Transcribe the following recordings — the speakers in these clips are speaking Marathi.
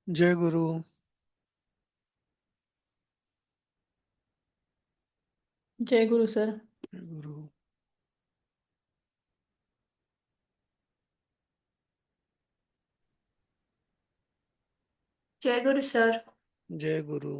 जय गुरु. जय गुरु सर. जय गुरु. जय गुरु सर. जय गुरु.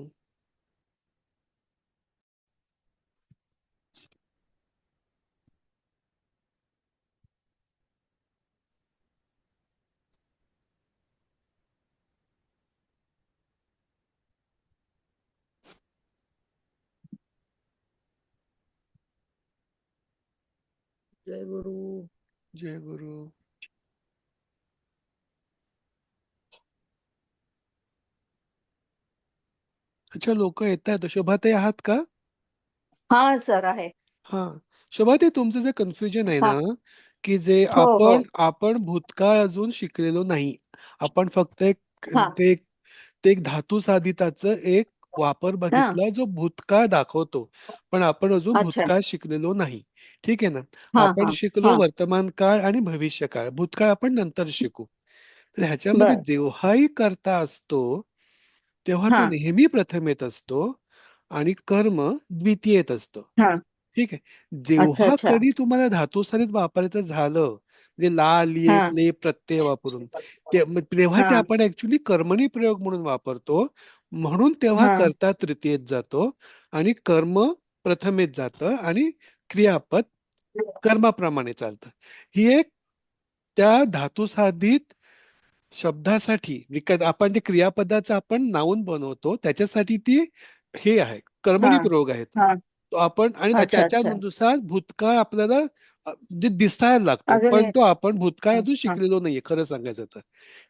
जय गुरु. जय गुरु. अच्छा, लोक येत आहेत. शोभाताई आहात का? हा सर आहे. हा, शोभाताई, तुमचं जे कन्फ्युजन आहे हा. ना, की जे हो हो. आपण भूतकाळ अजून शिकलेलो नाही. आपण फक्त हा. ते ते एक धातू साधिताचं एक वापर हा. बघितला जो भूतकाळ दाखवतो, पण आपण अजून अच्छा. भूतकाळ शिकलेलो नाही. ठीक आहे ना. हा आपण हा शिकलो हा. वर्तमान काळ आणि भविष्य काळ. भूतकाळ आपण नंतर शिकू. तर ह्याच्यामध्ये बर. जेव्हाही कर्ता असतो तेव्हा हा तो नेहमी प्रथमेत असतो आणि कर्म द्वितीयेत असतं. हा. ठीक आहे. अच्छा जेव्हा अच्छा. कधी तुम्हाला धातुसाधित वापरायचं झालं, म्हणजे ला, हा लिये, ले प्रत्यय वापरून, तेव्हा हा ते आपण ऍक्च्युली कर्मणी प्रयोग म्हणून वापरतो. म्हणून तेव्हा हा कर्ता तृतीयेत जातो आणि कर्म प्रथमेत जातं आणि क्रियापद कर्माप्रमाणे चालतं. ही एक त्या धातुसाधित शब्दासाठी आपण ते क्रियापदाचं आपण नाऊन बनवतो त्याच्यासाठी ती हे आहे, हा कर्मणी प्रयोग आहेत. हा. तो आपण आणि अच्छा अच्छा. त्याच्यानुसार भूतकाळ आपल्याला म्हणजे दिसायला लागतो, अजून पण तो आपण भूतकाळ हा अजून हा शिकलेलो नाहीये खरं सांगायचं तर.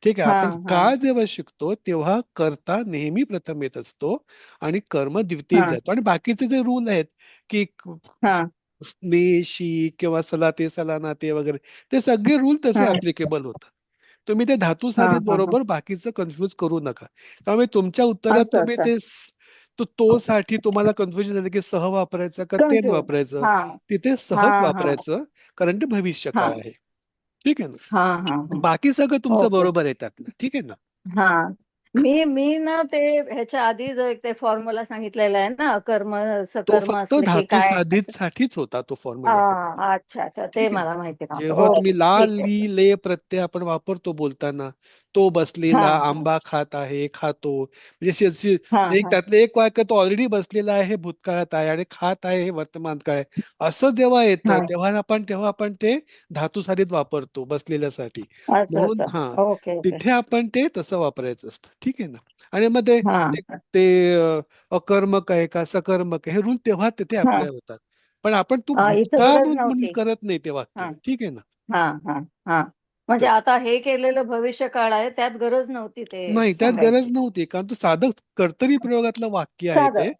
ठीक आहे. हा आपण हा काळ जेव्हा शिकतो तेव्हा कर्ता नेहमी प्रथम येत असतो आणि कर्म द्वितीयेत हा जातो. आणि बाकीचे जे रूल आहेत की हा ने, शी किंवा सला ते, सला ना ते वगैरे, ते सगळे रूल तसे हा ऍप्लिकेबल होतात. तुम्ही ते धातू हा साधित हा. बरोबर बाकीचं कन्फ्युज करू नका. त्यामुळे तुमच्या उत्तरात असं तुम्ही असं. ते तो साठी तुम्हाला कन्फ्युजन झालं की सह वापरायचं का तेन कन्फ्युज. वापरायचं. हा तिथे हा सहच हा वापरायचं, कारण ते भविष्य हा काळ आहे. ठीक आहे ना. हा हा हा. बाकी सगळं तुमचं ओके. बरोबर आहे त्यातलं. ठीक आहे ना. हा. मी ना ते ह्याच्या आधी जो एक ते फॉर्म्युला सांगितलेला आहे ना, कर्म तो सकर्म फक्त असलं की धातू काय. साधित साठीच होता तो फॉर्म्युला. हा. अच्छा अच्छा. ते ठीक आहे ना. मला माहिती नव्हतं. जेव्हा तुम्ही ओके ला, ठीक ली, आहे. ले प्रत्यय आपण वापरतो बोलताना, तो हा बसलेला, हा आंबा खात आहे, खातो, म्हणजे हा एक हा त्यातलं एक वाक्य तो ऑलरेडी बसलेला आहे, हे भूतकाळात आहे, आणि खात आहे हे वर्तमान काळ आहे. असं जेव्हा येतं हा. तेव्हा आपण ते धातू साधित वापरतो बसलेल्यासाठी. असं म्हणून असं. Okay okay. तिथे आपण ते तसं वापरायचं असतं. ठीक आहे ना. आणि मग ते हा ते ते, अकर्मक आहे का सकर्मक आहे, हे रूल तेव्हा तिथे हा. अप्लाय होतात. पण आपण तू इथं भूतकाळ गरज म्हणून नव्हती. करत नाही ते हा वाक्य. ठीक आहे ना. हा हा हा. म्हणजे आता हे केलेलं भविष्य काळ आहे, त्यात गरज नव्हती ते नाही, त्यात गरज सांगायची. नव्हती, कारण तो साधं कर्तरी प्रयोगातलं वाक्य आहे ते. साधं.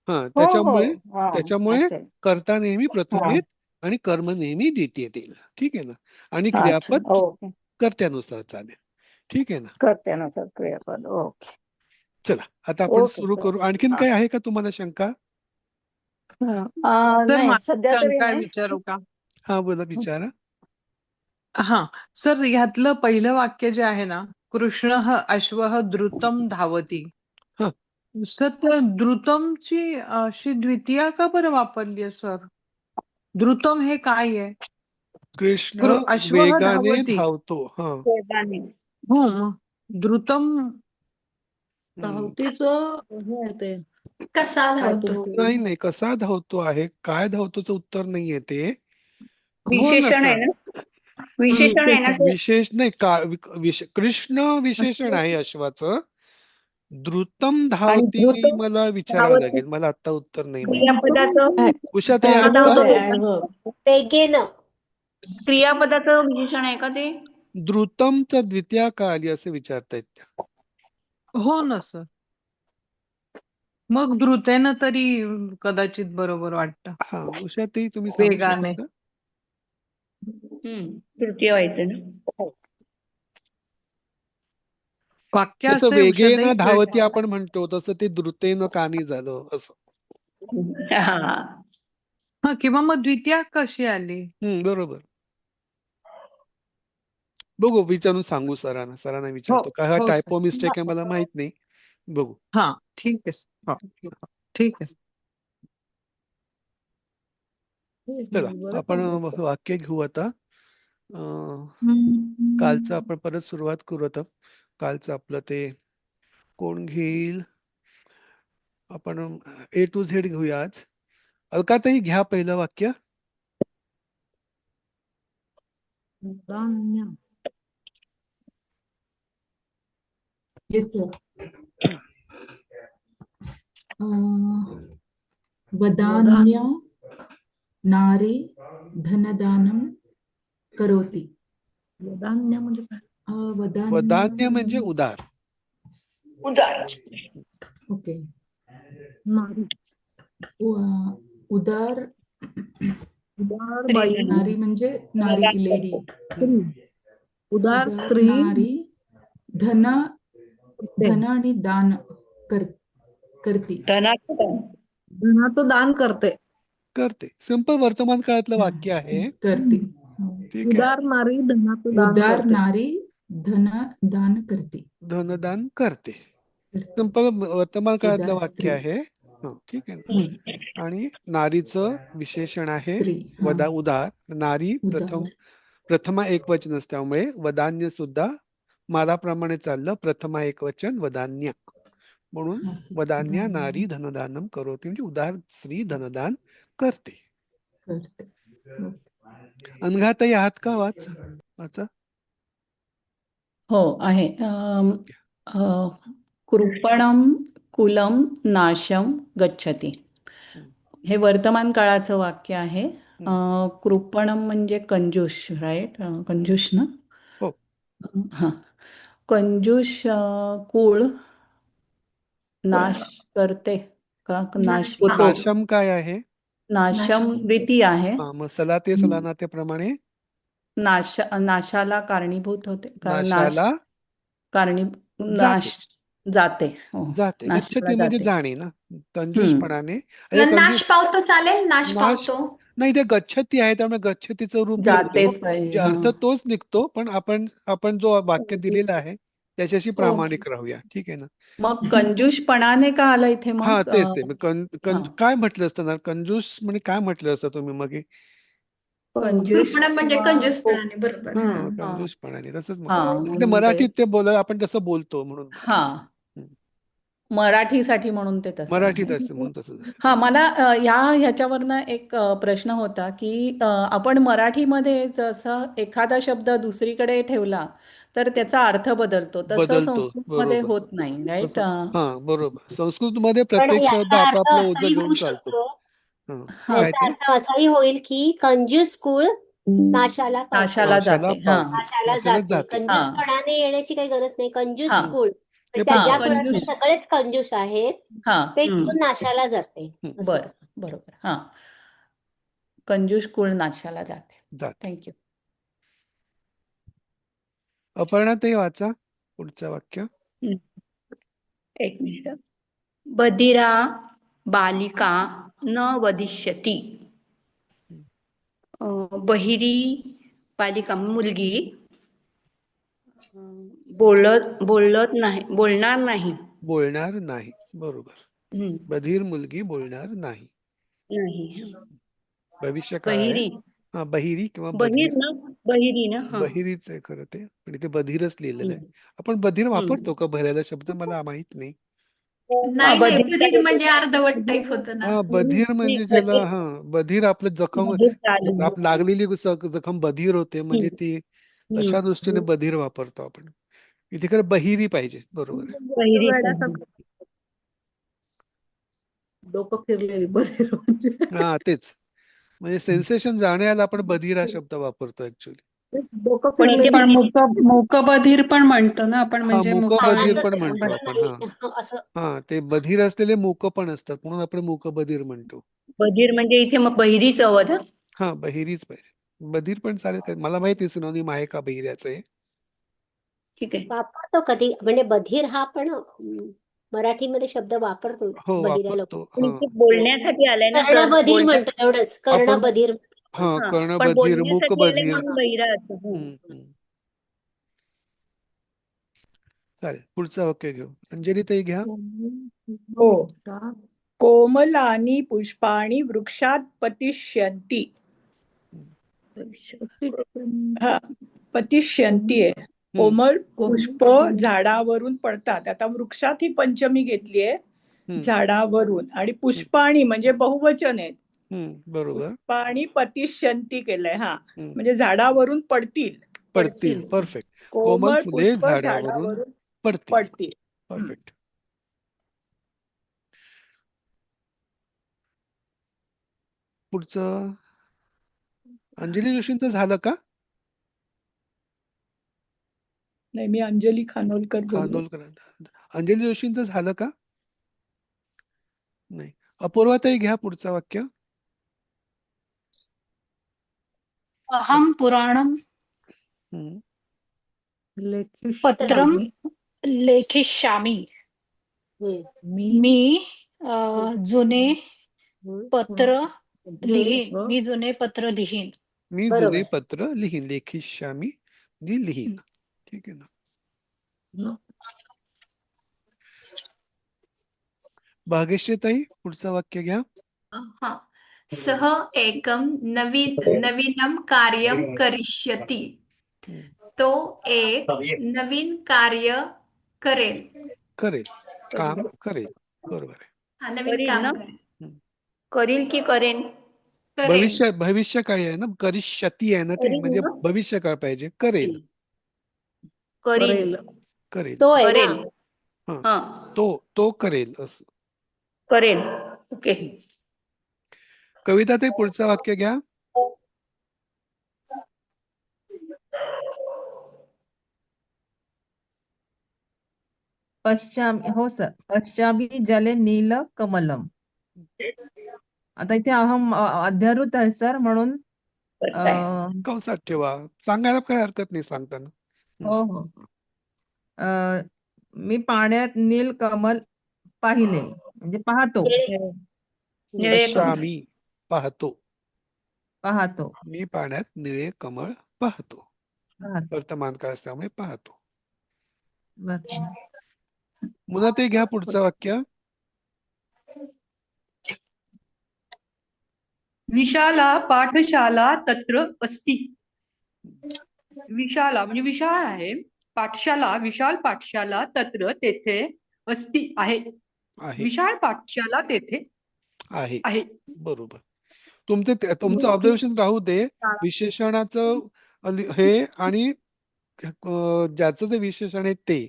हा, हो हो. त्याच्यामुळे हा. त्याच्यामुळे अच्छा. कर्ता नेहमी हा. प्रथमेत आणि कर्म नेहमी द्वितीयेत येईल. ठीक आहे ना. आणि अच्छा. क्रियापद ओके. कर्त्यानुसार चालेल. ठीक आहे ना. कर्त्यानुसार क्रियापद. ओके. चला, आता आपण ओके सुरू सर. करू. आणखीन हा. काही आहे का तुम्हाला शंका? सर नाही, मला सध्या तरी शंका नाही. विचारू का? हा, बोला, विचारा. हा सर, ह्यातलं पहिलं वाक्य जे आहे ना, कृष्णः अश्वः द्रुतम धावती. हा, सर, त्या द्रुतमची अशी द्वितीया का बरं वापरली आहे सर? द्रुतम हे काय आहे? कृष्ण अश्वः वेगाने धावती. धावतो. हा. वेगाने. हो, मग द्रुतम हम्म. धावतीचं हे आहे ते. कसा काय धावतो? तुम्ही नाही नाही, कसा धावतो आहे, काय धावतोचं उत्तर नाहीये ते. हो ना विशेषण आहे सर. ना? विशेषण आहे ना सर? विशेष नाही का, कृष्ण विशेषण आहे अश्वाचं. द्रुतम आणि धावती द्रुत मला विचारावं धावत लागेल, मला आता उत्तर नाही माहिती. क्रियापदाचं उषाताई आहात का? ऍडव्हर्ब आहे ऍडव्हर्ब. वेगेन. क्रियापदाचं विशेषण आहे का ते? द्रुतमच्या द्वितीया का आली असं विचारतायत त्या. हो ना सर. मग द्रुतेनं तरी कदाचित बरोबर वाटतं. हा, उषाताई तुम्ही सांगू शकाल वेगाने. का? तृतीय व्हायचं ना? वाक्य जसं असं आहे, वेगेनं उषाताई. धावती आपण म्हणतो तसं ते द्रुतेनं का नाही झालं असं. हा. हा, किंवा मग द्वितीया कशी आली? बरोबर. बघू विचारून सांगू सरांना हो विचारतो का हा हो सर. टायपो मिस्टेक आहे मला माहित नाही. बघू. हा ठीक आहे सर. हो ठीक आहे सर. चला आपण वाक्य घेऊ आता. कालचं आपण परत सुरुवात करू आता. कालचं आपलं ते कोण घेईल? आपण A to Z घेऊया आज. अलकाताई घ्या पहिलं वाक्य. Yes sir. वदान्या नारी धनदानं करोति. वदान्य म्हणजे काय? वदान्य म्हणजे उदार. उदार. ओके. नारी. उदार उदार बाई. नारी म्हणजे नारी लेडी. उदार उदार स्त्री. नारी धन आणि दान करती. धनाचं दान करते. करते. सिंपल वर्तमान काळातलं वाक्य आहे. करती. ठीक आहे. उदार नारी धनाचं दान उदार करते. नारी धन दान करती. धनदान करते. सिंपल वर्तमान काळातलं उदार वाक्य स्त्री. आहे. ठीक आहे ना. आणि नारीचं विशेषण आहे स्त्री. हा. उदार. नारी उदार. प्रथमा एकवचन असल्यामुळे वदान्य सुद्धा माराप्रमाणे चाललं. प्रथमा एकवचन वदान्य म्हणून वदान्या नारी धनदानम करोति म्हणजे उदार स्त्री धनदान करते. अनघाताई आहात का वाचा? हो आहे. कृपणम कुलम नाशम गच्छति. हे वर्तमान काळाचं वाक्य आहे. कृपणम म्हणजे कंजूष, राईट? कंजूष ना? हो. हा. कंजूष कुळ नाश करते का? नाश होतो. नाशम काय आहे? नाशम रीती आहे. मग सलाते सलानाते प्रमाणे नाशाला कारणीभूत होते. नाशाला नाश जाते. हो. जाते. नाशाला गच्छती म्हणजे जाते. जाणे ना. कंजूषपणाने नाश पावतो चालेल. नाश पावतो. नाही ते गच्छती आहे त्यामुळे गच्छतीचं रूप जातेच घेतो. पाहिजे. अर्थ तोच निघतो पण आपण जो वाक्य दिलेला आहे त्याच्याशी प्रामाणिक राहूया. ठीक आहे ना. मग कंजूषपणाने का आलं इथे मग? हा तेच ते. काय म्हटलं असतं ना? कंजूस म्हणजे काय म्हटलं असतं तुम्ही मग? कृपण म्हणजे कंजूसपणाने. बरोबर. हा कंजूसपणाने तसंच हा, ते मराठीत ते आपण कसं बोलतो म्हणून. हा. मराठीसाठी म्हणून ते तसं मराठीत आहे. असतं म्हणून तसं झालं. हा, मला ह्याच्यावरनं एक प्रश्न होता की आपण मराठीमध्ये जसं एखादा शब्द दुसरीकडे ठेवला तर त्याचा अर्थ बदलतो, तसं संस्कृतमध्ये बरोबर. होत नाही, राईट? हा बरोबर. संस्कृतमध्ये प्रत्येक शब्द आपापलं ओझं घेऊन चालतो. काय याचा ते? अर्थ असाही होईल की कंजूस कुळ नाशाला पावतो. नाशाला जाते. हा. नाशाला नाशाला जाते. जाते. कंजूसपणाने येण्याची काही गरज नाही. कंजूस हा. कुळ ते ज्या पण कुळातले सगळेच कंजूस आहेत हा. ते इथून नाशाला जाते. असं. बरोबर. हा. कंजूष कुळ नाशाला जाते. जाते. थँक्यू. अपर्णा ताई वाचा पुढचं वाक्य. एक मिनिट. बधिरा बालिका न वदिष्यति. बहिरी बालिका मुलगी बोलणार नाही. बोलणार नाही. बरोबर. बधीर मुलगी बोलणार नाही. भविष्य काळ आहे. हा बहिरी किंवा बधीर. बहिरी ना. बहिरीच आहे खरं ते पण इथे बधीरच लिहिलेलं आहे. आपण बधीर वापरतो का भरायला शब्द? मला माहित नाही. नाही बधीर म्हणजे अर्धवट टाईप होतं ना. हा बधीर म्हणजे ज्याला बधीर आपलं जखम लागलेली जखम बधीर होते म्हणजे ती तशा दृष्टीने बधीर वापरतो आपण. इथे खरं बहिरी पाहिजे. बरोबर. डोकं फिरलेली बधीर म्हणजे. हा तेच म्हणजे सेन्सेशन जाण्याला आपण बधीर हा शब्द वापरतो ऍक्च्युली. डोकं पण इथे फिरलेली. पण मूकबधीर पण म्हणतो ना आपण, म्हणजे मूकबधीर पण कानाचं म्हणतो आपण. नाही, असं हा ते बधीर असलेले मूक पण असतात म्हणून आपण मूकबधीर म्हणतो. बधीर म्हणजे इथे मग बहिरीच अवध. हा बहिरीच पाहिजे. बधीर पण चालेल. मला माहिती सिनोनिम आहे का बहिऱ्याचं आहे. ठीक आहे. वापरतो कधी म्हणजे बधीर हा पण मराठीमध्ये शब्द वापरतो. हो बहिऱ्याला वापरतो. बोलण्यासाठी आलाय ना. कर्णबधीर म्हणतो एवढंच. कर्णबधीर. हा पण कर्णबधीर बोलण्यासाठी आलंय मूकबधीर. म्हणून बहिरा असं. चालेल, पुढचं वाक्य घेऊ. अंजली ताई घ्या. हो. कोमलानि पुष्पाणि वृक्षात् पतिष्यन्ति. हा, पतिष्यन्ति आहे. कोमल पुष्प झाडावरून पडतात. आता वृक्षात ही पंचमी घेतली आहे, झाडावरून, आणि पुष्पाणी म्हणजे बहुवचन आहेत. बरोबर. पुष्पाणी पतिष्यन्ति केलंय. हा, म्हणजे झाडावरून पडतील. परफेक्ट. कोमल फुले पुष्प झाडावरून पडतील. परफेक्ट. पुढचं अंजली जोशींचं झालं का? नाही, मी अंजली खानोलकर बोलले. अंजली जोशींचं झालं का? नाही. अपूर्वाताई घ्या पुढचं वाक्य. अहम पुराणम पत्रम लेखिष्यामि. मी जुने पत्र लिहीन. मी जुने पत्र लिहीन. मी जुने पत्र लिहीन. लेखिष्यामी लिहीन. ठीक आहे ना. भाग्यश्री ताई पुढचं वाक्य घ्या. हा, सः एकं नवीनं कार्यं करिष्यति. तो एक नवीन कार्य करेल. काम करेल. बरोबर आहे. हा, नवीन काम करेल. करील की करेन? भविष्यकाळी आहे ना, करिष्यती आहे ना, ते म्हणजे भविष्यकाळ पाहिजे. करेल. तो आहे ना. हा, तो करेल असं. करेल. ओके. कविता ताई पुढचं वाक्य घ्या. पश्चामी जले नील कमलम. आता इथे अहम अध्यारूत आहे सर, म्हणून कंसात ठेवा. सांगायला काय हरकत नाही सांगताना. हो. मी पाण्यात नील कमल पाहिले, म्हणजे पाहतो. पश्चामी पाहतो. पाहतो. मी पाण्यात निळे कमळ पाहतो. वर्तमान काळ असल्यामुळे पाहतो. मुनाताई घ्या पुढचं वाक्य. विशाला पाठशाला तत्र अस्ति. विशाला म्हणजे विशाळ आहे. पाठशाला, विशाल पाठशाला तत्र तेथे अस्ति आहे. विशाळ पाठशाला तेथे आहे. बरोबर. तुमचं ऑब्झर्वेशन राहू दे. विशेषणाचं हे आणि ज्याचं जे विशेषण आहे ते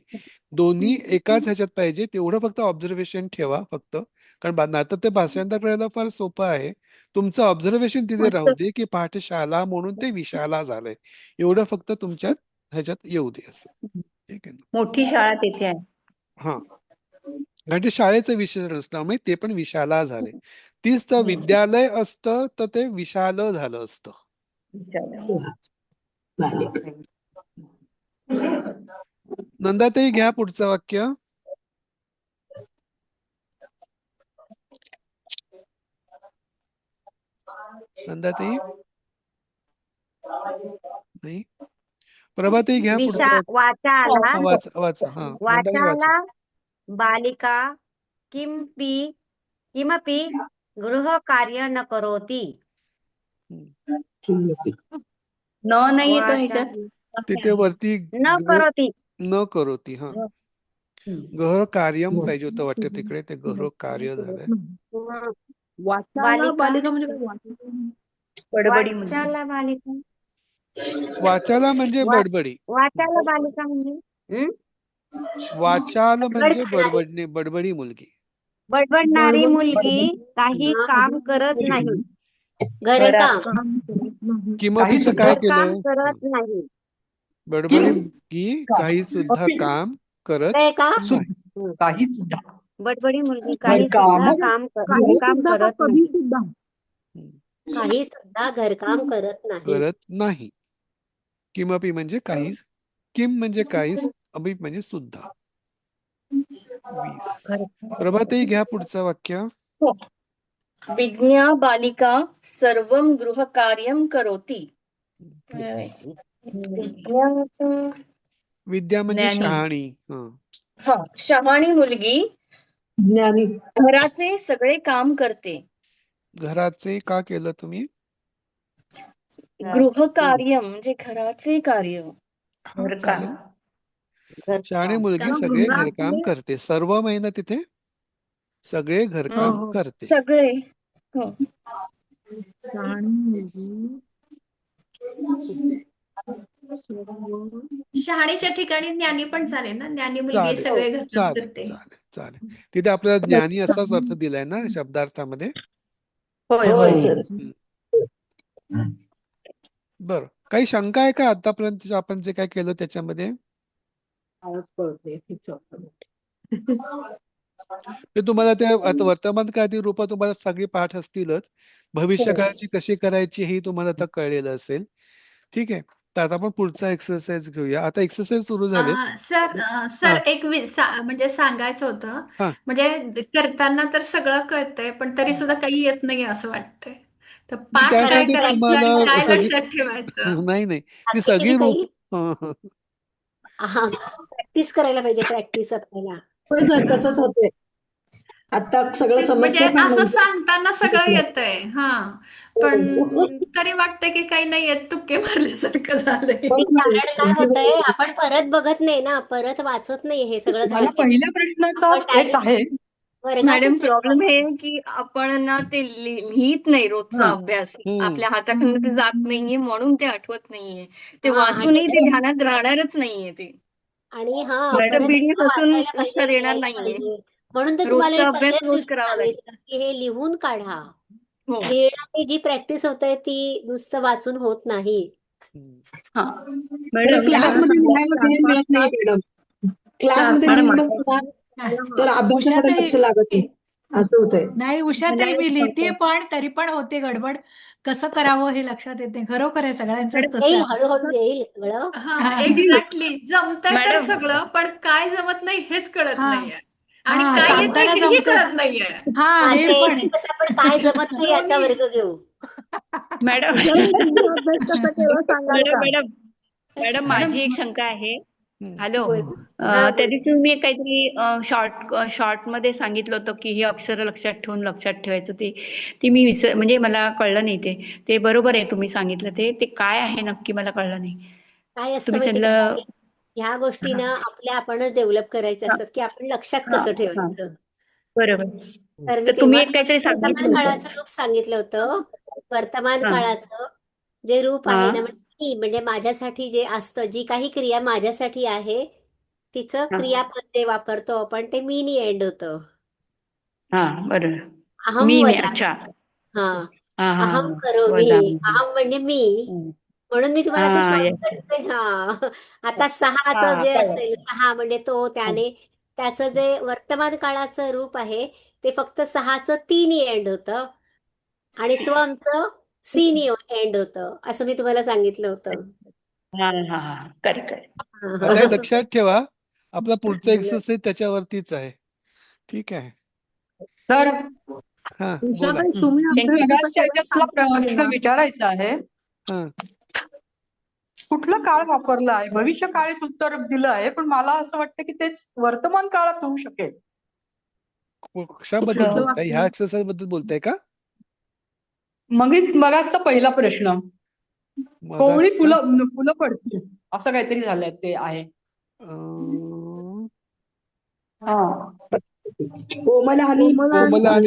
दोन्ही एकाच ह्याच्यात पाहिजे, तेवढं फक्त ऑब्झर्वेशन ठेवा फक्त. कारण आता ते भाषांतर करायला फार सोपं आहे. तुमचं ऑब्झर्वेशन तिथे राहू दे की पाठशाला म्हणून ते विशाला झालंय. एवढं फक्त तुमच्यात ह्याच्यात येऊ दे असं. ठीक आहे ना. मोठी शाळा तिथे आहे. हा, म्हणजे शाळेचं विशेषण असल्यामुळे ते पण विशाला झाले. तीच तर विद्यालय असतं तर ते विशाल झालं असतं. नंदाताई घ्या पुढचं वाक्य. नंदाताई नाही. प्रभाताई घ्या पुढचं. वाचाला बालिका किमपि गृहकार्य न करोति. नाही येतो ह्याच्यात. तिथे वरती न करोती. हा, गृह कार्यम पाहिजे होतं वाटतं तिकडे. ते गृह कार्य झालंय. वाचाला बालिका म्हणजे वाचाला बालिका. वाचाला म्हणजे बडबडी. वाचाला बालिका म्हणजे वाचाल म्हणजे बडबडी मुलगी. बडबडणारी मुलगी काही काम करत नाही. घरकाम किमपीचं काय केलं? करत नाही. बडबडी मुलगी काही सुद्धा काम करत नाही. काही सुद्धा. बडबडी मुलगी काही सुद्धा काम करत नाही. काही सुद्धा घरकाम करत नाही. किमपी म्हणजे काही, किम म्हणजे काही, अभी म्हणजे सुद्धा. 20. प्रभाताई घ्या पुढचं वाक्य. विज्ञा बालिका सर्वं गृहकार्यं करोति. विद्या म्हणजे ज्ञानी. शहाणी. हा, शहाणी मुलगी ज्ञानी. घराचे सगळे काम करते. घराचे का केलं तुम्ही? गृहकार्य म्हणजे घराचे कार्य. हा, घरकाम. चालेल. शहाणी मुलगी सगळे घरकाम करते. सर्व महिना तिथे सगळे घरकाम करते. सगळे. हो. शहाणीच्या ठिकाणी ज्ञानी पण चालेल ना, ज्ञानी मुलगी चालेल सगळे घरकाम चालेल करते. चालेल चालेल. तिथे आपल्याला ज्ञानी असाच अर्थ दिलाय ना शब्दार्थामध्ये. होय सर. बर, काही शंका आहे का आतापर्यंत आपण जे काय केलं त्याच्यामध्ये? ते तुम्हाला ते आता वर्तमान काळातील रूप तुम्हाला सगळी पाठ असतीलच. भविष्य काळाची कशी करायची हे तुम्हाला आता कळलेलं असेल. ठीक आहे, तर आता आपण पुढचा एक्सरसाइज घेऊया. आता एक्सरसाइज सुरू झाले. सर एक म्हणजे सांगायचं होतं, हा. म्हणजे करताना तर सगळं कळतंय पण तरी सुद्धा काही येत नाही असं वाटतंय. तर पाठ काय त्यासाठी करायचं तुम्हाला आणि काय सगळी लक्षात ठेवायचं? नाही ती बाकी सगळी काही रूप हा, प्रॅक्टिस करायला पाहिजे, प्रॅक्टिस आपल्याला. होय सर, तसंच होतंय. आता सगळं म्हणजे समजतंय पण असं नाही. सांगताना सगळं येतंय पण तरी वाटतंय की काही नाही येत, तुक्के मारल्यासारखं झालंय. कारण काय होतंय, आपण परत बघत नाही ना, परत वाचत नाही हे सगळं मला झालंय. पहिल्या प्रश्नाचा एक आहे. मॅडम, वर्गातच प्रॉब्लेम हे आहे की आपण ना ते लिहित नाही रोजचा अभ्यास. आपल्या हाताखालून ते जात नाहीये म्हणून ते आठवत नाहीये. ते हा, वाचूनही ते ध्यानात राहणारच नाहीये ते. आणि हा, फक्त परत PDF एकदा असून वाचायला पाहिजे, लक्षात येणार लिहायला नाहीये. पाहिजे. म्हणून तर तुम्हाला मी रोजचा अभ्यास पहिल्याच रोज दिवशी करावा लागेल. सांगितलं की हे लिहून काढा. हो. लिहिण्याची जी प्रॅक्टिस होते ती नुसतं वाचून होत नाही. हा तर मॅडम क्लासमध्ये लिहायला वेळ मिळत नाही मॅडम. क्लासमध्ये मॅडम, लिहित बसतो ना, तर अभ्यासाकडे लक्ष लागत नाही. असं होतंय. नाही उषाताई, मी लिहिते पण तरी पण होते गडबड. कसं करावं हे लक्षात येत नाही. खरोखर आहे, सगळ्यांचंच तसं येईल, आहे. हळूहळू येईल सगळं. एक्झॅक्टली. जमतंय तर मॅडम. सगळं, पण काय जमत नाही हेच कळत हा. नाहीये. आणि हा, काय येत नाही सांगताना हेही जमतंय. कळत नाहीये. हा, हे आता पण एक आहे. दिवस आपण काय जमत नाही याचा वर्ग घेऊ. मॅडम सांगाल का? मॅडम मॅडम माझी एक शंका आहे. हॅलो, बोल. हा, त्या बोल. दिवशी तुम्ही काहीतरी शॉर्ट मध्ये सांगितलं होतं की ही अक्षरं लक्षात ठेवून लक्षात ठेवायचं. ते मी म्हणजे मला कळलं नाही. ते बरोबर आहे तुम्ही सांगितलं ते काय आहे नक्की मला कळलं नाही. काय असतं तुम्ही माहिती का, सांगितलं. ह्या गोष्टी ना आपणच डेव्हलप करायच्या असतात की आपण लक्षात हा, कसं हा, ठेवायचं. बरोबर. तर मी तर तुम्ही तेव्हा एक काहीतरी सांगितलं वर्तमान होतं. काळाचं रूप सांगितलं होतं. वर्तमान हा. काळाचं जे रूप हा. आहे ना, म्हणजे माझ्यासाठी जे असतं, जी काही क्रिया माझ्यासाठी आहे तिचं हा. क्रियापद जे वापरतो आपण ते मीनी एंड होतं. हा, बरोबर. अहम मी वदामि. अच्छा. हा, हा हा अहम करोमी. वदामी. अहम म्हणजे मी. म्हणून मी तुम्हाला असं हा, शॉर्टकट आता 6चं जे कळलं. असेल, 6 म्हणजे तो, त्याने, त्याचं जे वर्तमान काळाचं रूप आहे ते फक्त 6चं 3 एंड होतं आणि तो आमचं सीनी एंड होतं, असं मी तुम्हाला सांगितलं होतं. हा हा हा, करेक्ट. आता हे लक्षात ठेवा, आपला पुढचा एक्सरसाइज त्याच्यावरतीच आहे. ठीक आहे. तर हा, बोला. मगासच्या ह्याच्यातला प्रश्न विचारायचा आहे. हा, कुठलं काळ वापरलं आहे? भविष्य काळात उत्तर दिलं आहे, पण मला असं वाटतं की तेच वर्तमान काळात होऊ शकेल. कशाबद्दल बोलताय? ह्या एक्सरसाइज बद्दल बोलताय का? मगासचा पहिला प्रश्न, कोवळी मगासचा फुलं पडतील असं काहीतरी झालंय, ते आहे. कोमलानी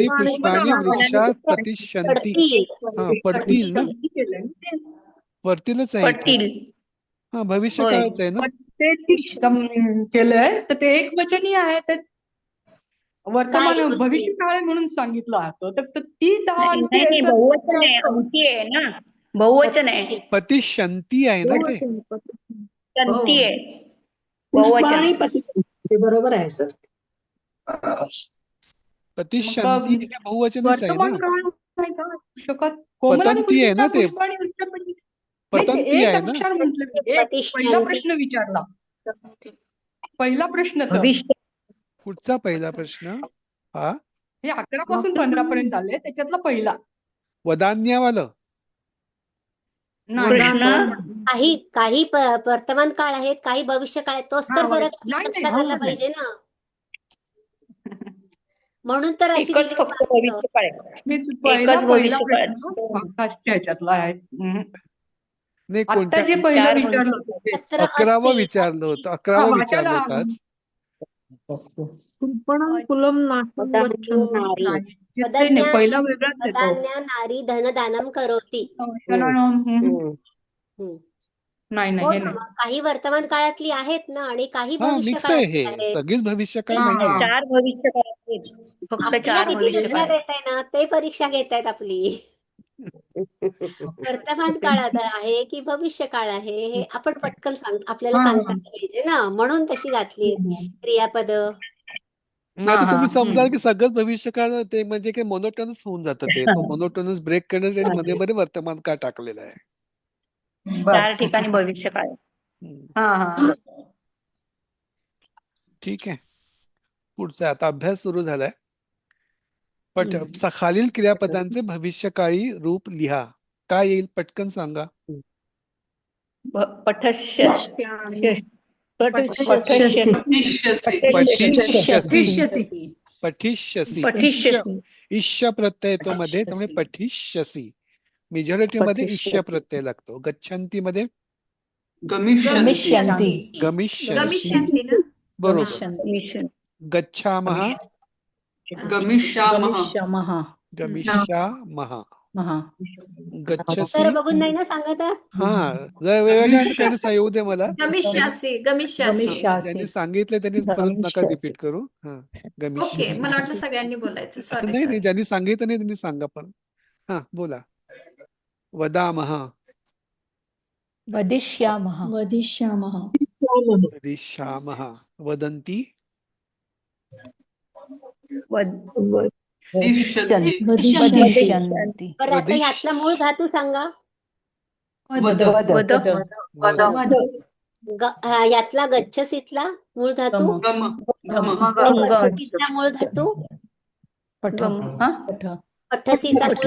पुष्पाणी वृक्षात पतिष्यन्ति. हा, पडतील ना, पडतीलच आहे इथे. पडतील. हा, भविष्य काळच आहे ना. ते केलंय तर ते एक वचनी आहे. ते वर्तमान भविष्य काळ म्हणून सांगितलं आहे. तर ती नाही, बहुवचन आहे, अंती आहे ना, बहुवचन आहे. पतिष्यन्ति आहे ना ते. संती आहे, पुष्पाणी बहुवचन. पतिष्यन्ति. बरोबर आहे सर. पतिष्यन्ति हे बहुवचनच आहे ना. वर्तमान काळ नाही का शकत? पतंती आहे ना ते. पतंती एक आहे ना. अक्षर म्हटलं. पहिला प्रश्न विचारला. पहिला प्रश्नच पुढचा पहिला प्रश्न हा, हे 11 पासून 15 पर्यंत आले, त्याच्यातला पहिला. वदान्यावालं. कृष्ण काही काही वर्तमान काळ आहेत, काही भविष्य काळ आहेत. तोच तर फरक आपल्या नाही, लक्षात हो, आला नाही. पाहिजे ना. म्हणून तर अशी एकच दिली फक्त मार्क. भविष्य काळ आहे. मी पहिला एकच पहिला भविष्य काळ प्रश्न आकाशच्या ह्याच्यातला आहे. नाही, आता कोणत्या जे पहिलं चार विचारलं होतं ते. 17 11वं असतील. विचारलं होतं, हा 11वं वाचायला विचारलं होतं आज. नाही, ते नाही, वदन्या पहिला वेगळाच आहे तो. वदान्या नारी धनदानम करोती. नाही नाही हो हे ना, नाही. मग काही वर्तमान काळातली आहेत ना आणि काही हा, भविष्य मिक्स आहे काळातली हे, आहेत. सगळीच भविष्यकाळ हा, नाहीये. हा. 4 भविष्य काळ आहेत. फक्त आपल्याला 4 किती भविष्य परीक्षा काळ आहेत. देताय ना, ते परीक्षा घेतायत आपली. वर्तमान काळात आहे की भविष्य काळ आहे हे आपण पटकन आपल्याला हा, सांगता हा. पाहिजे ना, म्हणून तशी घातली क्रियापद. नाही तर तुम्ही समजाल की सगळंच भविष्यकाळ ते म्हणजे काही मोनोटोनस होऊन जातं ते. तो मोनोटोनस ब्रेक करण्यासाठी मध्ये मध्ये वर्तमान काळ टाकलेला आहे. 4 ठिकाणी भविष्य काळ आहे. हा हा ठीक आहे. पुढचा आता अभ्यास सुरू झालाय. खालील क्रियापदांचे भविष्यकाळी रूप लिहा. काय येईल पटकन सांगा. पठश्य पठिष्यसी. पठिष्यसि. पठिष्यसी. पठिष्यसि. इष्य प्रत्यय येतो मध्ये, त्यामुळे पठिष्यसी. मेजॉरिटी मध्ये इष्य प्रत्यय लागतो. गच्छन्ती मध्ये गमिष्यन्ति. गमिष्यन्ति. ना. बरोबर. गच्छामः. गमिष्यामः. गमिष्यामः. गच्छसि. तर बघून नाही ना सांगत आहे? हा, जर वेगवेगळ्या ठिकाणी येऊ दे मला. गमिष्यासि. ज्यांनी सांगितलं त्यांनी परत नका रिपीट करू. हा, ओके, गमिष्यसि. मला वाटलं सगळ्यांनी बोलायचं. सॉरी नाही सॉरी. ज्यांनी सांगितलं नाही त्यांनी सांगा पण. हा, बोला. वदामः. वदिष्यामः. वदिष्यामः. वदन्ति. वदिष्यन्ति. बरं, आता ह्यातला मूळ धातू सांगा. यातला गच्छसीतला मूळ धातू. गच्छसीतला मूळ धातू. पठसीचा मूळ धातू.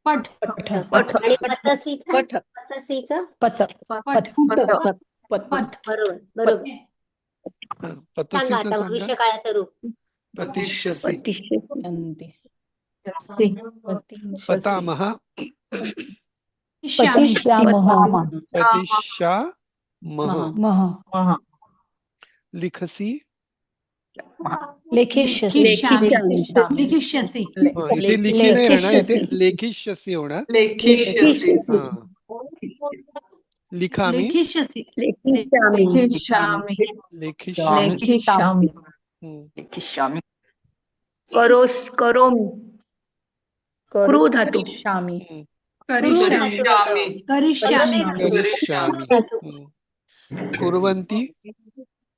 आणि पथसीचा बरोबर बरोबर. सांगा आता भविष्य काळाचं रूप. पतिष्यसि. पतामः. पतिष्यामः. लिखसि. लिखिष्यसि. इथे लिखी नाही राहणार, इथे लेखिष्यसि होणार. लिखामि. लिखिष्यसि. लेखिष्यामि. करोमि. क्रू धातू. करिष्यामि. कुर्वन्ति.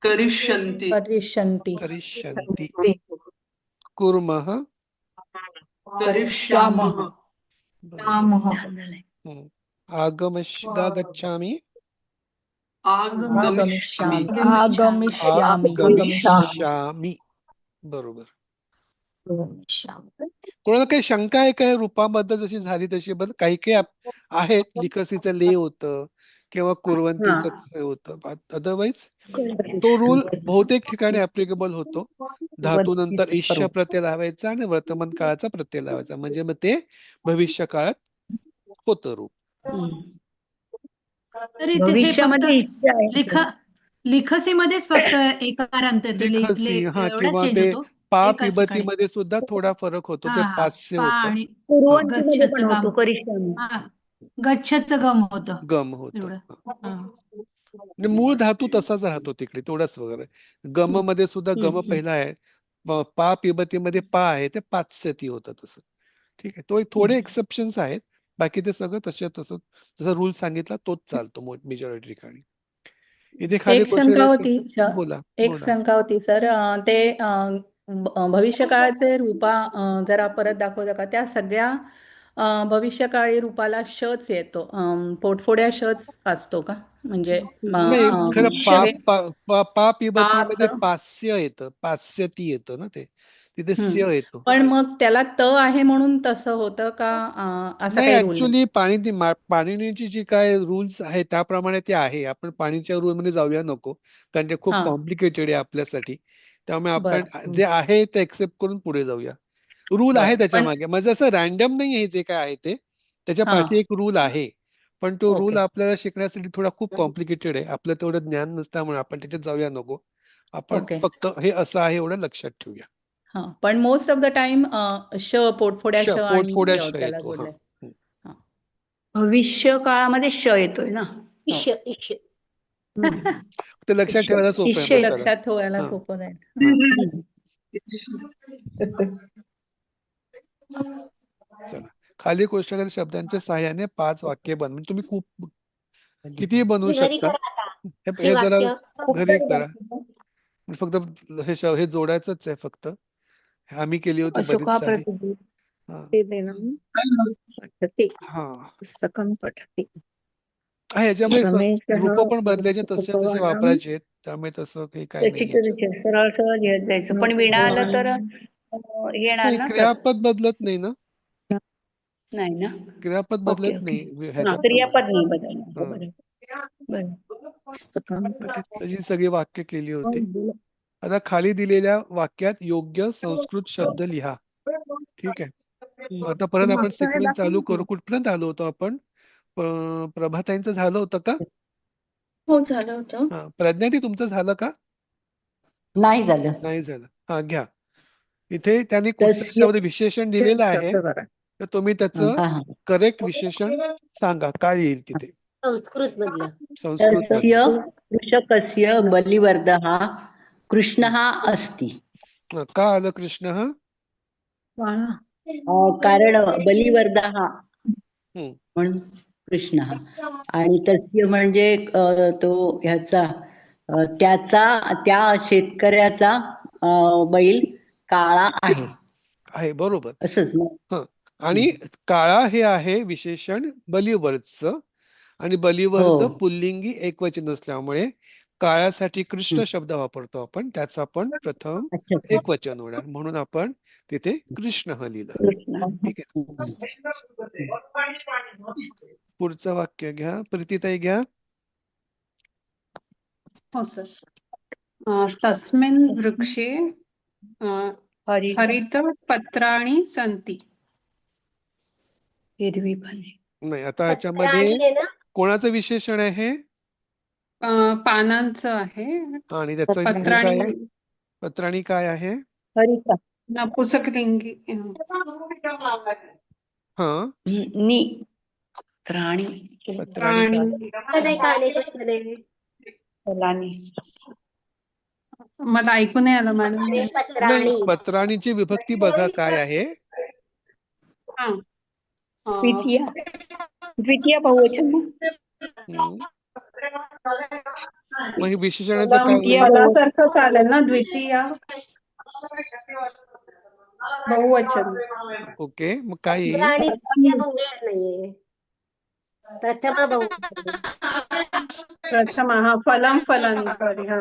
करिष्यन्ति. कुर्मः. गच्छामि. आगमिष्यामि. बरोबर. कोणाला काही शंका आहे काय रूपाबद्दल? जशी झाली तशी बदल काही काही आहेत. लिखसीचं ले होतं किंवा कुर्वंतीचं होतं. अदरवाईज तो रूल बहुतेक ठिकाणी ऍप्लिकेबल होतो. धातू नंतर इष्य प्रत्यय लावायचा आणि वर्तमान काळाचा प्रत्यय लावायचा, म्हणजे मग ते भविष्य काळात होतं रूप. तरी ते फक्त लिखसीमध्येच फक्त एकारांत लिखसी, हा, किंवा ते पा पिबती मध्ये सुद्धा थोडा फरक होतो. ते पास्य होतं. गच्छचं गम होतं. मूळ धातू तसाच राहतो तिकडे, तेवढाच वगैरे. गम मध्ये सुद्धा गम पहिला आहे. पा पिबती मध्ये पा आहे, ते पाचशती होतं तसं. ठीक आहे. तो थोडे एक्सेप्शन्स आहेत, बाकी ते सगळं तसं जसा रूल सांगितला तोच चालतो मेजॉरिटी ठिकाणी. इथे खाली एक शंका होती सर, ते भविष्यकाळाचे रूपा जरा परत दाखवता का? त्या सगळ्या भविष्यकाळी रूपाला शच येतो, पोटफोड्या शच असतो का? म्हणजे खरं पा पिबती मध्ये पास्य येतं, पास्यती येतं ना ते. तिथे हम्म. स्य येतो. पण मग त्याला त आहे म्हणून तसं होतं का? असा नाही, काही रूल नाही? ऍक्च्युली पाणिनीची जी काय रूल्स आहेत त्याप्रमाणे ते आहे. आपण पाणीच्या रूल मध्ये जाऊया नको, कारण ते खूप हा, कॉम्प्लिकेटेड आहे आपल्यासाठी. त्यामुळे आपण बरं जे आहे ते एक्सेप्ट करून पुढे जाऊया. रूल आहे बरं. त्याच्या पण मागे, म्हणजे असं रॅन्डम नाही आहे जे काय आहे ते, त्याच्या हा, पाठी एक रूल आहे. पण तो रूल ओके आपल्याला शिकण्यासाठी थोडा खूप कॉम्प्लिकेटेड आहे. आपलं तेवढं ज्ञान नसल्यामुळे आपण त्याच्यात जाऊया नको. आपण ओके फक्त हे असं आहे एवढं लक्षात ठेवूया. हा. पण मोस्ट ऑफ द टाइम पोटफोड्या श आणि पोटफोड्या य श त्याला येतो. हा. जोडलंय. हा, भविष्य काळामध्ये श येतोय ना. हो. इश इश हम्म. ते लक्षात ठेवायला सोपं आहे. शिष्य मग येतो. चला. लक्षात ठेवायला हा सोपं जाईल. चला, खाली कोष्टकातील शब्दांच्या सहाय्याने 5 वाक्य बन. म्हणजे तुम्ही खूप किती बनवू घरी शकता. करा आता ही हे जरा वाक्य. घरी करा. फक्त हे जोडायचंच आहे फक्त. आम्ही केली होती बरीच अशोका सारी. प्रतिदिन हा पठते हा पुस्तकं पठते ह्याच्यामध्ये रमेशः रूप पण बदलायचे, तसे तसे उपकरणं वापरायचे आहेत. त्यामुळे तसं काही काय त्याची नाही याच्यात. त्याची सरळ सरळ लिहत जायचं. पण विणा आलं तर येणार नाही, ना सर? क्रियापद बदलत नाही ना. नाही ना. क्रियापद ओके बदलत ओके. नाही हा, ह्याच्याप्रमाणे. क्रियापद नाही बदलणार. हो, हा बरोबर. पुस्तकं पठते. तशी सगळी वाक्य केली होती. आता खाली दिलेल्या वाक्यात योग्य संस्कृत शब्द लिहा. ठीक आहे. आता परत आपण मागचं हे सिक्वेन्स दाखव चालू ना. करू. कुठपर्यंत आलो होतो आपण? प्रभाताईंचं झालं होतं का? हो, झालं होतं. हा, प्रज्ञाती तुमचं झालं का? नाही झालं. नाही झालं. हा, घ्या. इथे त्यांनी कुठचं तस्य शब्द विशेषण दिलेलं आहे, शब्द करा. तर तुम्ही त्याचं हा, हा. करेक्ट विशेषण सांगा. काय येईल तिथे संस्कृत मधलं. संस्कृत तस्य मधलं? कृषकस्य बलिवर्धः कृष्णः अस्ति. का आलं कृष्ण हा? वाळा. कारण बलिवर्धः हम्म. म्हणून कृष्णः. आणि तस्य म्हणजे तो ह्याचा त्याचा त्या शेतकऱ्याचा बैल काळा आहे बरोबर. असंच ना. हा, आणि काळा हे आहे विशेषण बलिवर्धचं, आणि बलिवर्ध हो. पुल्लिंगी एकवचन असल्यामुळे काळासाठी कृष्ण हम्म. शब्द वापरतो आपण. त्याचा आपण प्रथम अच्छा अच्छा. एकवचन होणार, म्हणून आपण तिथे कृष्ण लिहिलं. कृष्ण. ठीक आहे. पुढचं वाक्य घ्या. प्रीतीताई घ्या. हो सर. तस्मिन् वृक्षे हरी हरित पत्राणि सन्ति. हिरवी पाने. नाही, आता पत्राणी ह्याच्यामध्ये आहे ना. कोणाचं विशेषण आहे? पानांचं आहे. आणि त्याचं लिंग काय पत्राणी आहे? पत्राणी काय आहे? हरिता. नपुंसकलिंगी. हा, नी प्राणी पत्राणी काय? नाही का अनेक वचन आहे. फलानी. मला ऐकू नाही आलं मॅडम. अरे नाही, पत्राणी. पत्राणीची विभक्ती बघा काय आहे. हा. द्वितीय द्वितीय बहुवचन ना. हम्म. मग हे विशेषणाचं काय द्वितीय होईल? फलासारखं चालेल ना. द्वितीय बहुवचन. ओके, मग काय येईल? प्राणी द्वितीय बहुवचन नाहीये. प्रथमा बहुवचन. प्रथमा. हा, फलम फलानी. सॉरी. हा,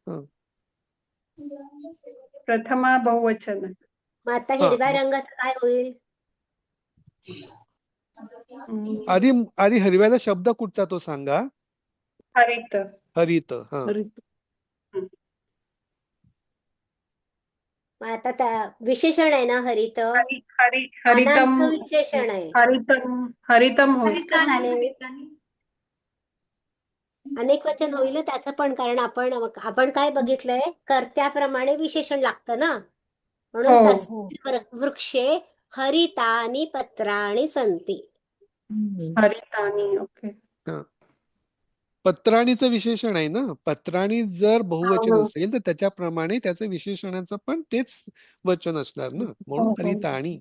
हा. प्रथमा बहुवचन आहे. मग आता हा, हिरव्या रंगाचं काय होईल? आधी हिरव्याचा शब्द कुठचा तो सांगा. हरित. हरित. हा, मग आता त्या विशेषण आहे ना हरित. हरितम. पानांचं विशेषण आहे. हरितम होईल. का झाले? अनेक वचन होईल ना त्याचं पण, कारण आपण काय बघितलंय, कर्त्याप्रमाणे विशेषण लागतं ना. म्हणून हो, तस्मिन् वृक्षे हरितानि पत्राणि सन्ति. हरितानी. ओके. हा. पत्राणीचं विशेषण आहे ना. पत्राणी जर बहुवचन असेल तर त्याच्याप्रमाणे त्याचं विशेषणाचं पण तेच वचन असणार ना, म्हणून हरिताणी.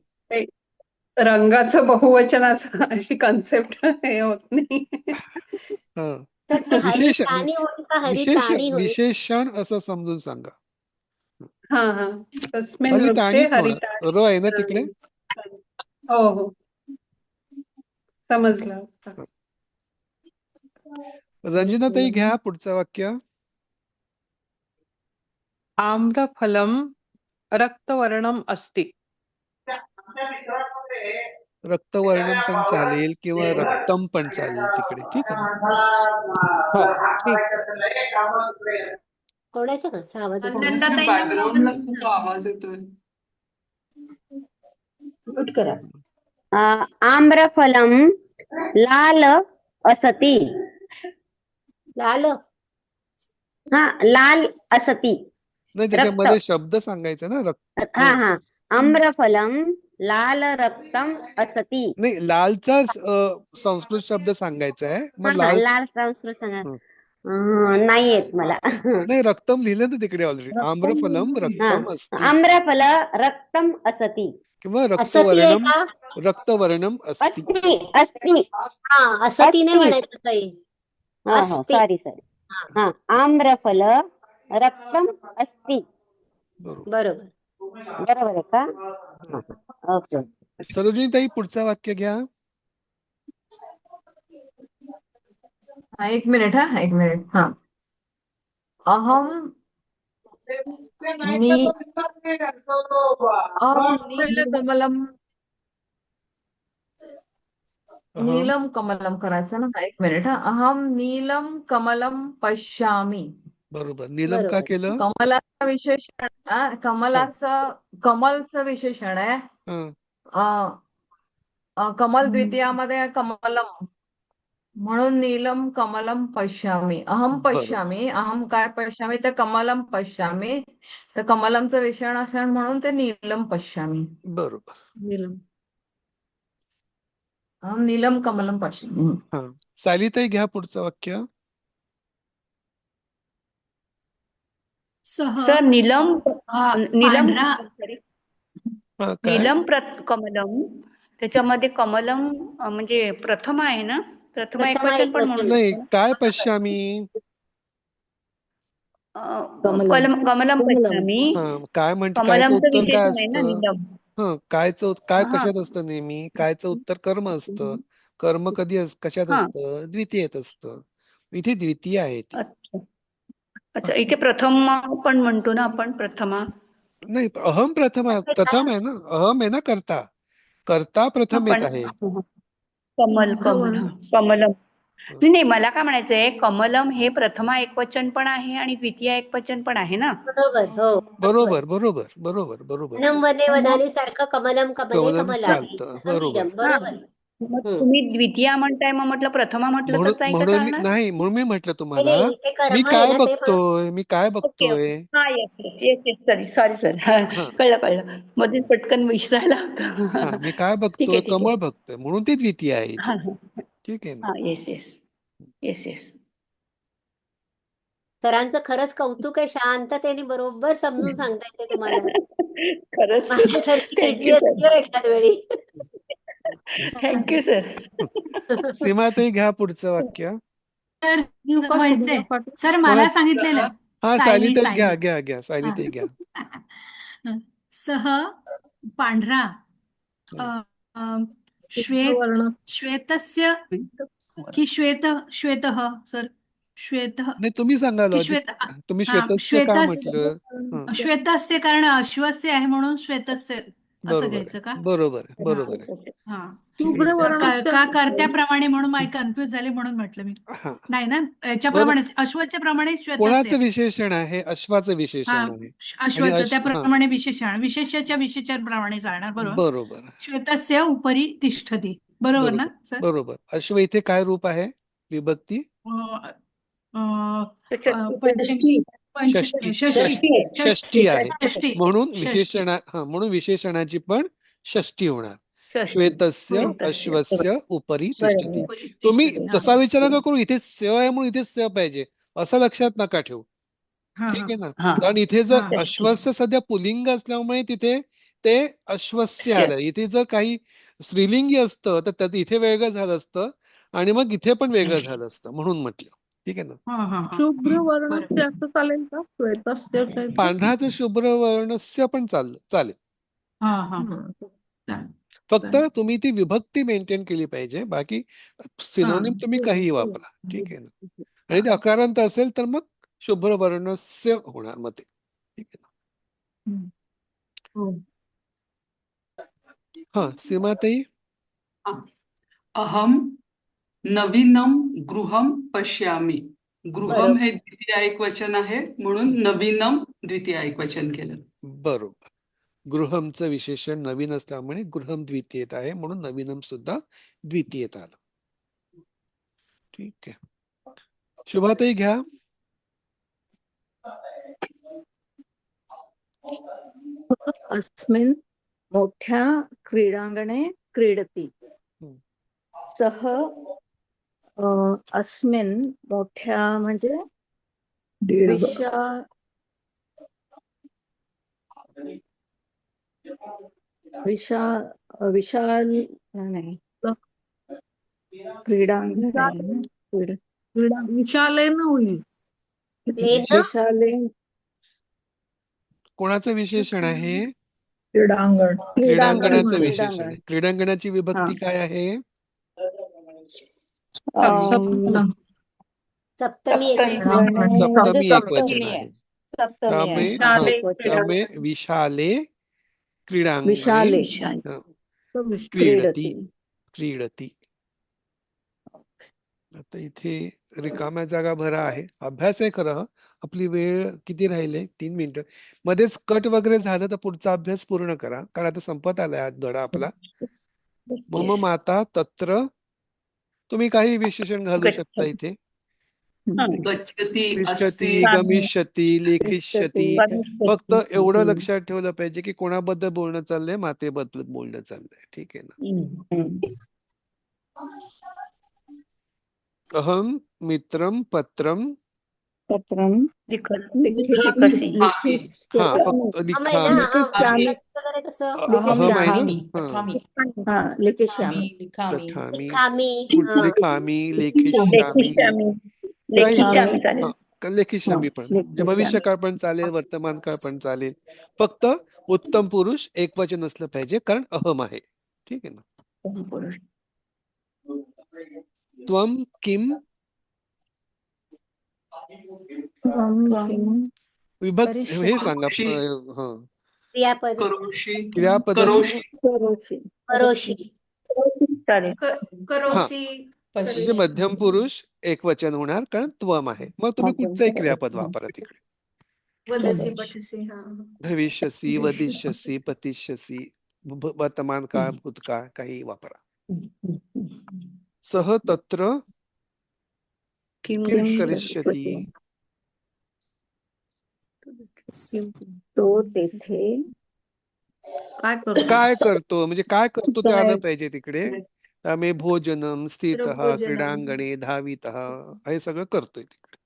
रंगाचं बहुवचनाचं अशी कन्सेप्ट हे होत नाही. हा, हरितानी होईल का हरिताणी होईल? विशेषण असं समजून सांगा. हा हा. तस्मिन् वृक्षे हरिताणीच होणार. हरितानि. र आहे ना तिकडे. हो हो, समजलं. रंजनाताई घ्या पुढचं वाक्य. आम्रफलम रक्तवर्णम अस्ति. रक्तवर्णम पण चालेल किंवा रक्तम पण चालेल तिकडे. ठीक आहे ना? हो, ठीक. कोणाच्या घरचा आवाज येतो? नंदाताईंना बॅकग्राऊंडला बोलून खूप सांग. आवाज येतोय. म्यूट करा. आम्रफलम लाल असती. लाल लाल असती. नाही, त्याच्यामध्ये शब्द सांगायचा ना. आम्रफलम लाल रक्तम असती. नाही, लालचा संस्कृत शब्द सांगायचा आहे. मग लाल लाल संस्कृत सांगा. नाही येत मला. नाही, रक्तम लिहिलं ना तिकडे ऑलरेडी. आम्रफलम रक्तम असती आम्रफल रक्तम असती किंवा असती आहे रक्तवर्णम का? रक्तवर्णम असती. असती. हा, असती नाही म्हणायचं ताई. सॉरी. आम्रफल रक्तम असती. बरोबर. बरोबर आहे का? ओके. सरोजिनी ताई, पुढचं वाक्य घ्या. एक मिनिट. अहम नीलम कमलम करायचं ना. एक मिनिट. अहम नीलम कमलम पश्यामी. बरोबर. नीलम का केलं? कमलाचं विशेषण, कमलचं विशेषण आहे. कमल द्वितीयामध्ये कमलम म्हणून नीलम कमलम पश्यामी. अहम पश्यामी. अहम काय पश्यामी? तर कमलम पश्यामी. तर कमलमचं विशेषण असणार म्हणून ते नीलम पश्यामी. बरोबर. अहम नीलम कमलम पश्यामी. सायली ताई, घ्या पुढचं वाक्य. सर नीलम कमलम, त्याच्यामध्ये कमलम म्हणजे प्रथम आहे ना. प्रथम एकवचन पण म्हणून. नाही, काय पश्यामी? कमलम पश्यामी. काय म्हणते? कायचं उत्तर काय असतं? काय कशात असतं नेहमी? कायचं उत्तर कर्म असतं. कर्म कधी कशात असतं? द्वितीयेत असतं. इथे द्वितीय आहे ती. अच्छा, इथे प्रथम पण म्हणतो ना आपण. प्रथमा नाही, अहम प्रथम आहे ना. अहम आहे ना कर्ता प्रथम येत आहे. कमलम. नाही, मला काय म्हणायचंय, कमलम हे प्रथमा एकवचन पण आहे आणि द्वितीय एकवचन पण आहे ना. बरोबर. बरोबर. वने वनानी सारखं कमलम कमले कमलानी. चालतं. बरोबर. बरोबर. तुम्ही द्वितीया म्हणताय, मग म्हटलं प्रथमा म्हटलं तर काय म्हणून मी म्हटलं तुम्हाला, ते कर्म मी आहे ना, काय ते बघतोय. येस. Sorry sir. कळलं. मध्येच पटकन विसरायला होतं. मी काय बघतोय? कमळ बघतोय, म्हणून ती द्वितीय आहे. ठीक आहे ना. येस. सरांचं खरंच कौतुक आहे. शांततेने बरोबर समजून सांगता येते तुम्हाला. खरंच. माझ्यासारखी चिडली असते एखाद वेळी. Thank you sir. सीमाताई, घ्या पुढचं वाक्य. सर मला सांगितलेलं. सायलीताई घ्या. सायलीताई घ्या. सह पांढरा श्वेतस्य की श्वेतः सर. नाही, तुम्ही सांगा लॉजिक. तुम्ही श्वेतस्य का म्हटलं? श्वेतस्य कारण अश्वस्य आहे म्हणून श्वेतस्य असं घ्यायचं का? बरोबर आहे. का कर्त्याप्रमाणे म्हणून मला कन्फ्युज झाले म्हणून म्हटलं मी. नाही ना, याच्याप्रमाणे अश्वाच्या प्रमाणे कोणाचं विशेषण आहे? अश्वाचं विशेषण आहे. अश्वाचं त्याप्रमाणे विशेषाच्या विशेषाप्रमाणे चालणार. बरोबर. श्वेतस्य उपरी तिष्ठती. बरोबर ना सर? बरोबर. अश्व इथे काय रूप आहे? विभक्ती षष्टी आहे. म्हणून विशेषणाची पण षष्टी होणार. श्वेतस्य अश्वस्य उपरी तिष्ठती. तुम्ही तसा विचार नका करू, इथे स्य आहे म्हणून इथे स्य पाहिजे असं लक्षात नका ठेवू. ठीक आहे ना. कारण इथे जर अश्वस्य सध्या पुलिंग असल्यामुळे तिथे ते अश्वस्य आलं. इथे जर काही स्त्रीलिंगी असतं तर इथे वेगळं झालं असतं आणि मग इथे पण वेगळं झालं असतं, म्हणून म्हटलं. ठीक आहे ना. शुभ्र वर्णस्य असं चालेल का? श्वेतस्य पांढरा तर शुभ्र वर्णस्य पण चालेल. फक्त तुम्ही ती विभक्ती मेंटेन केली पाहिजे. बाकी सिनोनिम तुम्ही काहीही वापरा. ठीक आहे ना. आणि ते अकारांत असेल तर मग शुभ्र वर्णस्य होणार मग ते. ठीक आहे ना. हा सीमाताई. अहम नवीनम गृहम पश्यामी. गृहम हे द्वितीय एकवचन आहे म्हणून नवीनम द्वितीय एकवचन केलं. बरोबर. गृहमचं विशेषण नवीन असल्यामुळे गृहम द्वितीयेत आहे म्हणून नवीनम सुद्धा द्वितीयेत आलं. ठीक आहे. शुभाताई घ्या. अस्मिन् मोठ्या क्रीडांगणे क्रीडती. सह अस्मिन् मोठ्या म्हणजे विशाल नाही क्रीडांगणे विशालेन होईल. विशाले कोणाचं विशेषण आहे? क्रीडांगण. क्रीडांगणाचं विशेषण आहे. क्रीडांगणाची विभक्ती काय आहे? सप्तमी एकवचन आहे. त्यामुळे विशाले क्रीडांगणे क्रीडती. आता इथे रिकाम्या जागा भरा आहे. अभ्यास आहे खरं. आपली वेळ किती राहिले? 3 मिनिटं. मध्येच कट वगैरे झालं तर पुढचा अभ्यास पूर्ण करा, कारण आता संपत आलाय आज धडा आपला. मम माता तत्र. तुम्ही काही विशेषण घालू शकता इथे. तिष्ठती, गमिष्यती, लेखिष्यती. फक्त एवढं लक्षात ठेवलं पाहिजे की कोणाबद्दल बोलणं चाललंय? मातेबद्दल बोलणं चाललंय. ठीक आहे ना. अहम मित्रम पत्रम हा फक्त लिखामी. अहम आहे ना. लिखामी, लेखिष्यामी, लेखिष्यामी पण भविष्यकाळ पण चालेल, वर्तमान काळ पण चालेल. फक्त उत्तम पुरुष एकवचन असलं पाहिजे कारण अहम आहे. ठीक आहे ना. त्वम किम विभक्त हे सांगा. क्रियापद. क्रियापद म्हणजे मध्यम पुरुष एकवचन होणार कारण त्वम आहे. मग तुम्ही कुठचंही क्रियापद वापरा तिकडे. भविष्यसी, वदिष्यसी, पतिष्यसी, वर्तमान काळ, भूतकाळ काही वापरा. सह तत्र किम करिष्यति. तो तेथे काय करतो म्हणजे काय करतो ते आलं पाहिजे तिकडे. त्यामुळे भोजनम, स्थितः, क्रीडांगणे, धावितः हे सगळं करतोय तिकडे.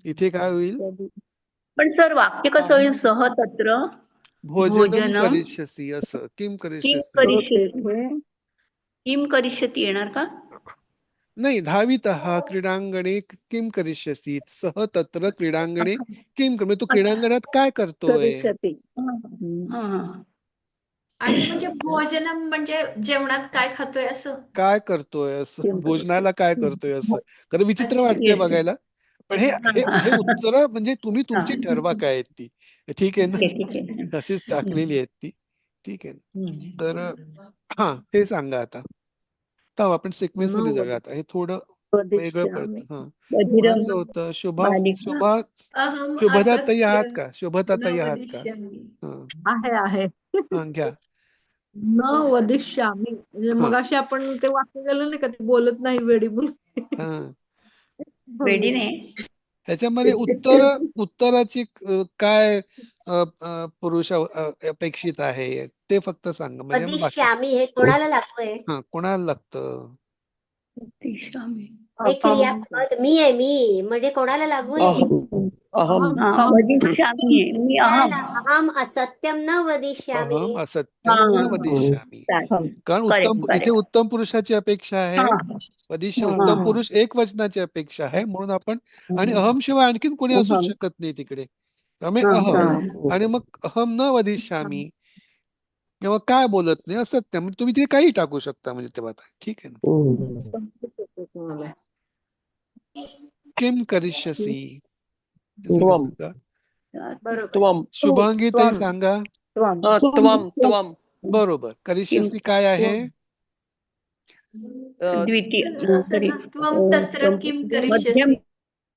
इथे काय होईल? पण सर वाक्य कसं होईल? सह तत्र भोजनम करिष्यसि असं. किम करिष्यसि. किम करिष्यति येणार का? नाही. धावितः क्रीडांगणे किम करिष्यसि. सह तत्र क्रीडांगणे किम. म्हणजे तू क्रीडांगणात काय करतोय? आणि म्हणजे भोजनम म्हणजे जेवणात काय खातोय असं. काय करतोय असं. भोजनाला काय करतोय असं. खरं विचित्र वाटतंय बघायला. पण हे उत्तर म्हणजे तुम्ही तुमची ठरवा काय आहेत ती. ठीक आहे ना. अशीच टाकलेली आहेत ती. ठीक आहे ना. तर हा हे सांगा आता. तर आपण सिक्वेन्स मध्ये जाऊया आता. हे थोडं वेगळं पडतं. कोणाचं होतं? शुभदा ताई आहात का? शुभदा ताई आहात का? आहे. घ्या. न वदिष्यामी म्हणजे मगाशी आपण ते वाक्य गेलं नाही का, ते बोलत नाही वेडी वेडी नाही. त्याच्यामध्ये उत्तराची काय पुरुष अपेक्षित आहे ते फक्त सांगा. म्हणजे वदिष्यामी हे कोणाला लागतंय? हा कोणाला लागतं? हे क्रियापद मी आहे. मी म्हणजे कोणाला लागू आहे? अहम असत्यम न वदिष्यामी. अहम असत्यम न वदिष्यामी. कारण इथे उत्तम पुरुषाची अपेक्षा आहे. वदिष्य उत्तम पुरुष एक वचनाची अपेक्षा आहे म्हणून आपण. आणि अहम शिवाय आणखीन कोणी असू शकत नाही तिकडे. त्यामुळे अहम आणि मग अहम न वदिष्यामी किंवा काय बोलत नाही असत्य. म्हणजे तुम्ही तिथे काही टाकू शकता म्हणजे तेव्हा. ठीक आहे ना. किम करिष्यसि. बरोबर. त्वम शुभांगी ताई सांगा. त्वम त्वम बरोबर. करिष्यसी काय आहे? द्वितीय त्वं तत्र किं करिष्यसि?